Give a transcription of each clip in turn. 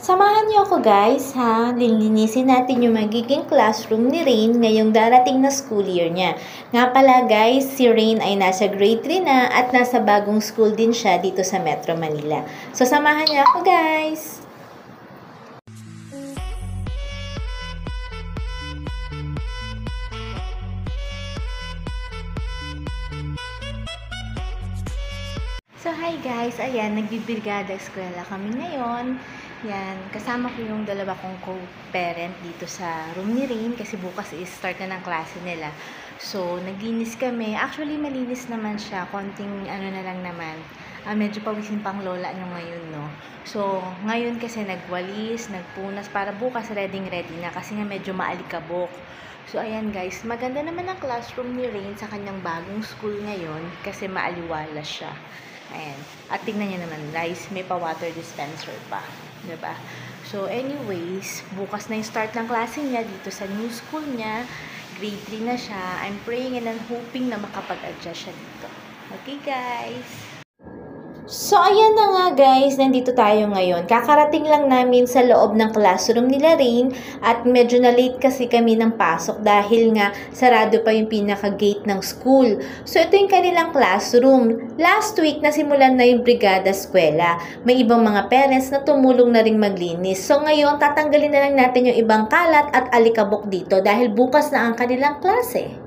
Samahan niyo ako guys ha, lilinisin natin yung magiging classroom ni Rain ngayong darating na school year niya. Nga pala guys, si Rain ay nasa grade 3 na at nasa bagong school din siya dito sa Metro Manila. So samahan niyo ako guys! So hi guys, ayan, nagbibirgada eskwela kami ngayon. Yan, kasama ko yung dalawa kong co-parent dito sa room ni Rain kasi bukas i-start na ng klase nila. So, naglinis kami. Actually, malinis naman siya. Konting ano na lang naman. Medyo pawisin pang lola nyo ngayon, no? So, ngayon kasi nagwalis, nagpunas para bukas ready na kasi nga medyo maalikabok. So, ayan guys, maganda naman ang classroom ni Rain sa kanyang bagong school ngayon kasi maaliwala siya. Ayan. At tingnan niyo naman guys, may pa-water dispenser pa. Diba? So anyways, bukas na yung start ng klase niya dito sa new school niya. Grade 3 na siya. I'm praying and I'm hoping na makapag-adjust siya dito. Okay guys? So, ayan na nga guys, nandito tayo ngayon. Kakarating lang namin sa loob ng classroom nila Rain at medyo na late kasi kami ng pasok dahil nga sarado pa yung pinaka-gate ng school. So, ito yung kanilang classroom. Last week, nasimulan na yung brigada eskwela. May ibang mga parents na tumulong na ring maglinis. So, ngayon, tatanggalin na lang natin yung ibang kalat at alikabok dito dahil bukas na ang kanilang klase.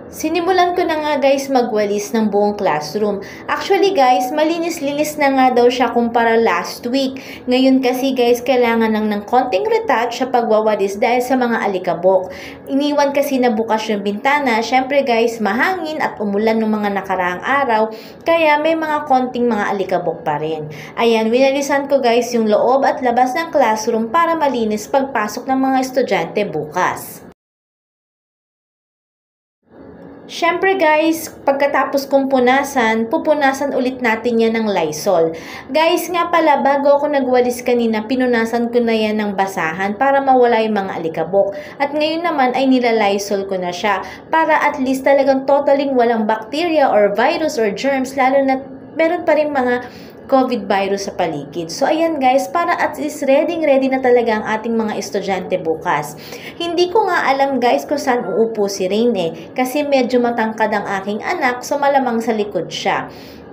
Sinimulan ko na nga guys magwalis ng buong classroom. Actually guys, malinis-linis na nga daw siya kumpara last week. Ngayon kasi guys, kailangan ng konting retouch sa pagwawalis dahil sa mga alikabok. Iniwan kasi na bukas yung bintana. Syempre guys, mahangin at umulan ng mga nakaraang araw. Kaya may mga konting mga alikabok pa rin. Ayan, winalisan ko guys yung loob at labas ng classroom para malinis pagpasok ng mga estudyante bukas. Siyempre guys, pagkatapos kong pupunasan ulit natin yan ng Lysol. Guys, nga pala, bago ako nagwalis kanina, pinunasan ko na yan ng basahan para mawala yung mga alikabok. At ngayon naman ay nila-Lysol ko na siya para at least talagang totaling walang bacteria or virus or germs, lalo na meron pa rin mga COVID virus sa paligid. So, ayan guys, para at least ready na talaga ang ating mga estudyante bukas. Hindi ko nga alam guys kung saan uupo si Rain kasi medyo matangkad ang aking anak, so malamang sa likod siya.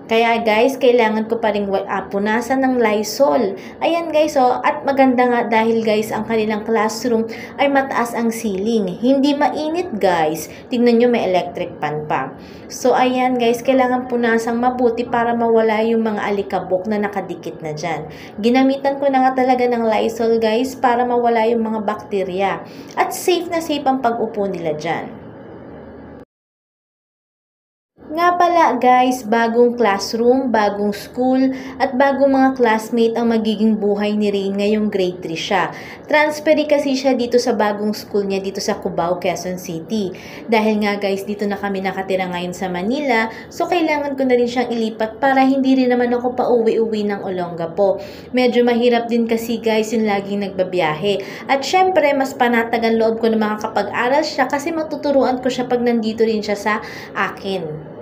Kaya guys, kailangan ko pa rin punasan ng Lysol. Ayan guys, at maganda nga dahil guys, ang kanilang classroom ay mataas ang ceiling. Hindi mainit guys. Tingnan nyo, may electric fan pa. So ayan guys, kailangan punasang mabuti para mawala yung mga alikabok na nakadikit na dyan. Ginamitan ko na nga talaga ng Lysol guys para mawala yung mga bakterya. At safe na safe ang pag-upo nila dyan. Nga pala guys, bagong classroom, bagong school, at bagong mga classmate ang magiging buhay ni Rain ngayong grade 3 siya. Transferi kasi siya dito sa bagong school niya dito sa Cubao, Quezon City. Dahil nga guys, dito na kami nakatira ngayon sa Manila, so kailangan ko na rin siyang ilipat para hindi rin naman ako pauwi-uwi ng Olongapo. Medyo mahirap din kasi guys yung laging nagbabiyahe. At syempre, mas panatag ang loob ko na makakapag-aral siya kasi matuturuan ko siya pag nandito rin siya sa akin.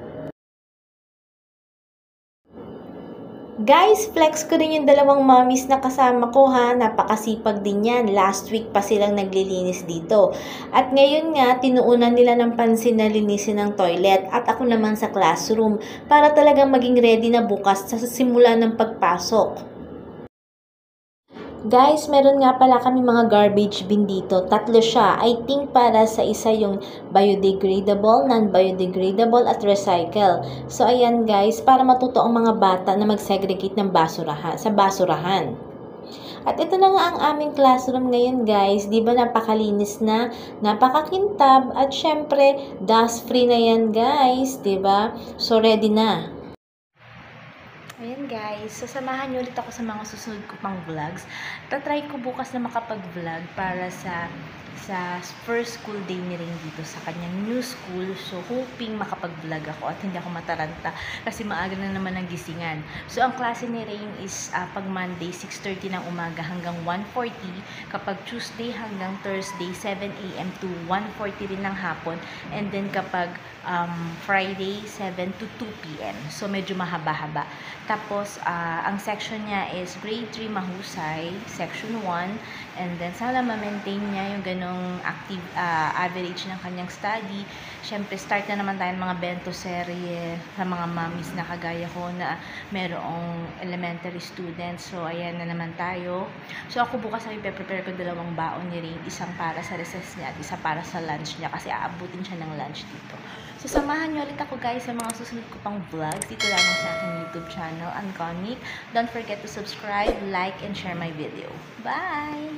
Guys, flex ko rin yung dalawang mommies na kasama ko ha. Napakasipag din yan. Last week pa silang naglilinis dito. At ngayon nga, tinuunan nila ng pansin na linisin ng toilet. At ako naman sa classroom para talagang maging ready na bukas sa simula ng pagpasok. Guys, meron nga pala kami mga garbage bin dito. 3 siya. I think para sa isa yung biodegradable, non-biodegradable at recycle. So, ayan guys, para matuto ang mga bata na mag-segregate ng basurahan. At ito na nga ang aming classroom ngayon guys. Di ba napakalinis na, napakakintab, at syempre, dust-free na yan guys. Di ba? So, ready na. Ayan guys, sasamahan niyo ulit ako sa mga susunod ko pang vlogs. Tatry ko bukas na makapag-vlog para sa sa first school day ni Rain dito sa kanyang new school. So, hoping makapag-vlog ako at hindi ako mataranta kasi maaga na naman ang gisingan. So, ang klase ni Rain is pag Monday, 6:30 ng umaga hanggang 1:40. Kapag Tuesday hanggang Thursday, 7 a.m. to 1:40 rin ng hapon. And then kapag Friday, 7 to 2 p.m. So, medyo mahaba-haba. Tapos, ang section niya is grade 3 mahusay, section 1. And then, sana ma-maintain niya yung ganong active average ng kanyang study. Siyempre, start na naman tayo ng mga bento serye sa mga mommies na kagaya ko na merong elementary students. So, ayan na naman tayo. So, ako bukas ay prepare ko 2 baon ni Rain. Isang para sa recess niya at isa para sa lunch niya kasi aabutin siya ng lunch dito. So, samahan niyo ulit ako guys sa mga susunod ko pang vlogs dito lamang sa aking YouTube channel, Unconic. Don't forget to subscribe, like, and share my video. Bye!